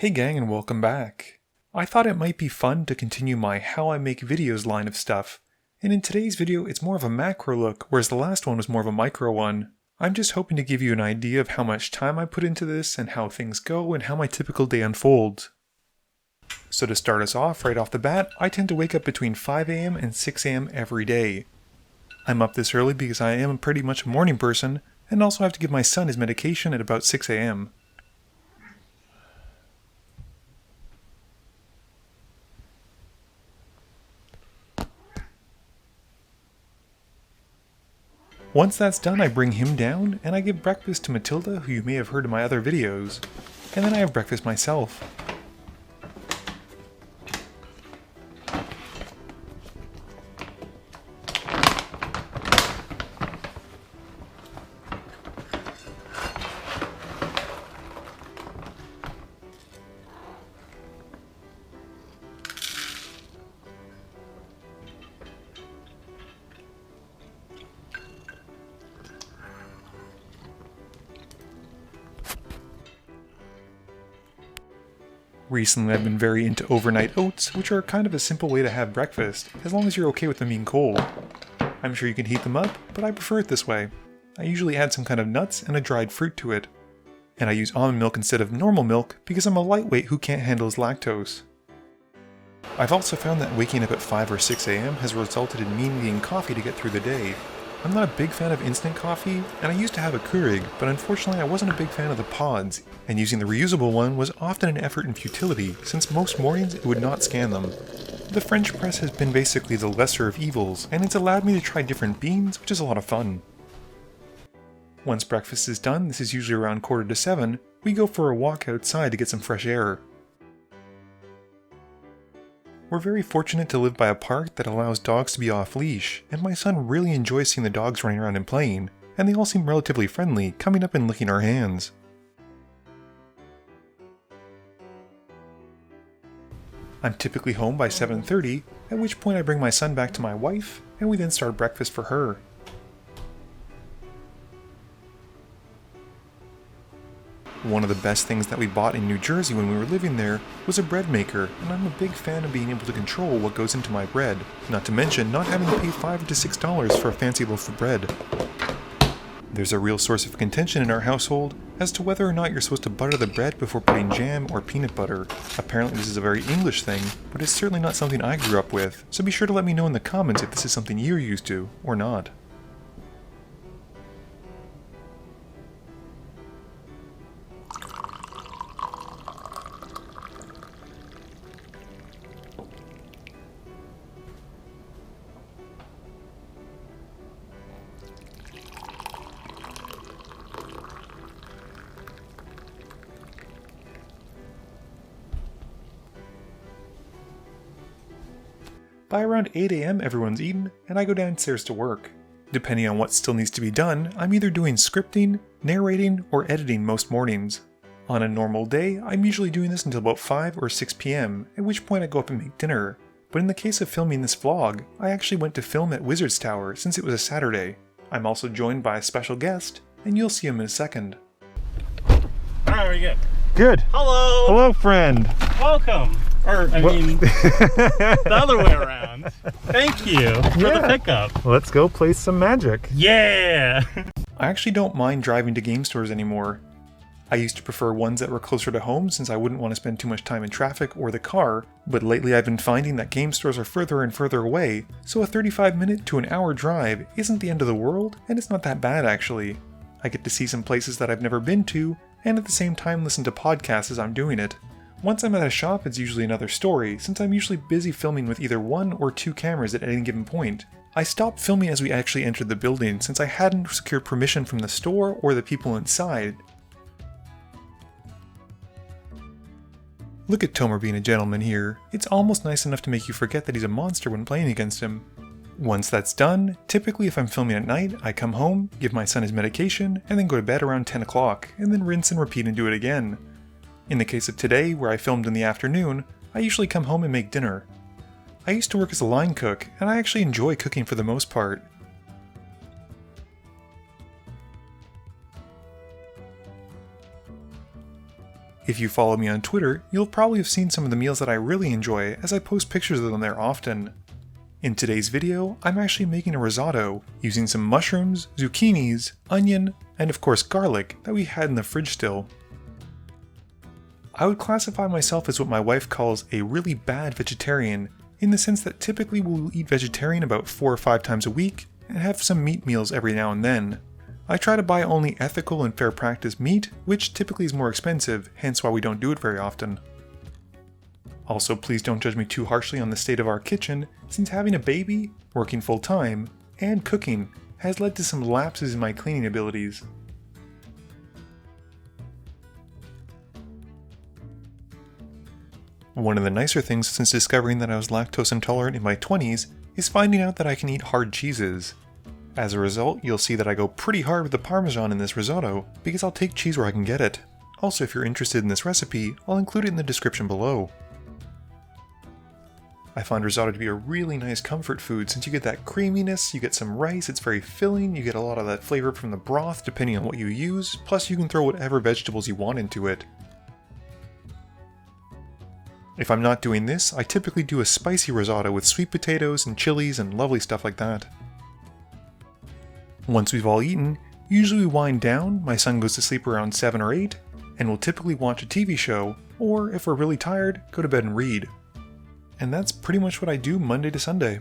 Hey gang, and welcome back. I thought it might be fun to continue my how I make videos line of stuff, and in today's video it's more of a macro look, whereas the last one was more of a micro one. I'm just hoping to give you an idea of how much time I put into this and how things go and how my typical day unfolds. So to start us off right off the bat, I tend to wake up between 5 AM and 6 AM every day. I'm up this early because I am pretty much a morning person, and also have to give my son his medication at about 6 AM. Once that's done, I bring him down, and I give breakfast to Matilda, who you may have heard in my other videos, and then I have breakfast myself. Recently I've been very into overnight oats, which are kind of a simple way to have breakfast, as long as you're okay with them being cold. I'm sure you can heat them up, but I prefer it this way. I usually add some kind of nuts and a dried fruit to it. And I use almond milk instead of normal milk because I'm a lightweight who can't handle his lactose. I've also found that waking up at 5 or 6 AM has resulted in me needing coffee to get through the day. I'm not a big fan of instant coffee, and I used to have a Keurig, but unfortunately I wasn't a big fan of the pods, and using the reusable one was often an effort in futility, since most mornings it would not scan them. The French press has been basically the lesser of evils, and it's allowed me to try different beans, which is a lot of fun. Once breakfast is done, this is usually around 6:45, we go for a walk outside to get some fresh air. We're very fortunate to live by a park that allows dogs to be off-leash, and my son really enjoys seeing the dogs running around and playing, and they all seem relatively friendly, coming up and licking our hands. I'm typically home by 7:30, at which point I bring my son back to my wife, and we then start breakfast for her. One of the best things that we bought in New Jersey when we were living there was a bread maker, and I'm a big fan of being able to control what goes into my bread, not to mention not having to pay $5 to $6 for a fancy loaf of bread. There's a real source of contention in our household as to whether or not you're supposed to butter the bread before putting jam or peanut butter. Apparently this is a very English thing, but it's certainly not something I grew up with, so be sure to let me know in the comments if this is something you're used to, or not. By around 8 AM everyone's eaten, and I go downstairs to work. Depending on what still needs to be done, I'm either doing scripting, narrating, or editing most mornings. On a normal day, I'm usually doing this until about 5 or 6 PM, at which point I go up and make dinner. But in the case of filming this vlog, I actually went to film at Wizard's Tower since it was a Saturday. I'm also joined by a special guest, and you'll see him in a second. Alright, are you good? Good. Hello! Hello, friend! Welcome! Or, I mean, the other way around. Thank you for the pickup. Let's go play some Magic. Yeah! I actually don't mind driving to game stores anymore. I used to prefer ones that were closer to home since I wouldn't want to spend too much time in traffic or the car, but lately I've been finding that game stores are further and further away, so a 35-minute to an hour drive isn't the end of the world, and it's not that bad actually. I get to see some places that I've never been to, and at the same time listen to podcasts as I'm doing it. Once I'm at a shop, it's usually another story, since I'm usually busy filming with either 1 or 2 cameras at any given point. I stopped filming as we actually entered the building since I hadn't secured permission from the store or the people inside. Look at Tomer being a gentleman here. It's almost nice enough to make you forget that he's a monster when playing against him. Once that's done, typically if I'm filming at night, I come home, give my son his medication, and then go to bed around 10 o'clock, and then rinse and repeat and do it again. In the case of today, where I filmed in the afternoon, I usually come home and make dinner. I used to work as a line cook, and I actually enjoy cooking for the most part. If you follow me on Twitter, you'll probably have seen some of the meals that I really enjoy as I post pictures of them there often. In today's video, I'm actually making a risotto using some mushrooms, zucchinis, onion, and of course garlic that we had in the fridge still. I would classify myself as what my wife calls a really bad vegetarian, in the sense that typically we'll eat vegetarian about 4 or 5 times a week and have some meat meals every now and then. I try to buy only ethical and fair practice meat, which typically is more expensive, hence why we don't do it very often. Also, please don't judge me too harshly on the state of our kitchen, since having a baby, working full time, and cooking has led to some lapses in my cleaning abilities. One of the nicer things since discovering that I was lactose intolerant in my 20s is finding out that I can eat hard cheeses. As a result, you'll see that I go pretty hard with the parmesan in this risotto, because I'll take cheese where I can get it. Also, if you're interested in this recipe, I'll include it in the description below. I find risotto to be a really nice comfort food since you get that creaminess, you get some rice, it's very filling, you get a lot of that flavor from the broth depending on what you use, plus you can throw whatever vegetables you want into it. If I'm not doing this, I typically do a spicy risotto with sweet potatoes and chilies and lovely stuff like that. Once we've all eaten, usually we wind down, my son goes to sleep around 7 or 8, and we'll typically watch a TV show, or if we're really tired, go to bed and read. And that's pretty much what I do Monday to Sunday.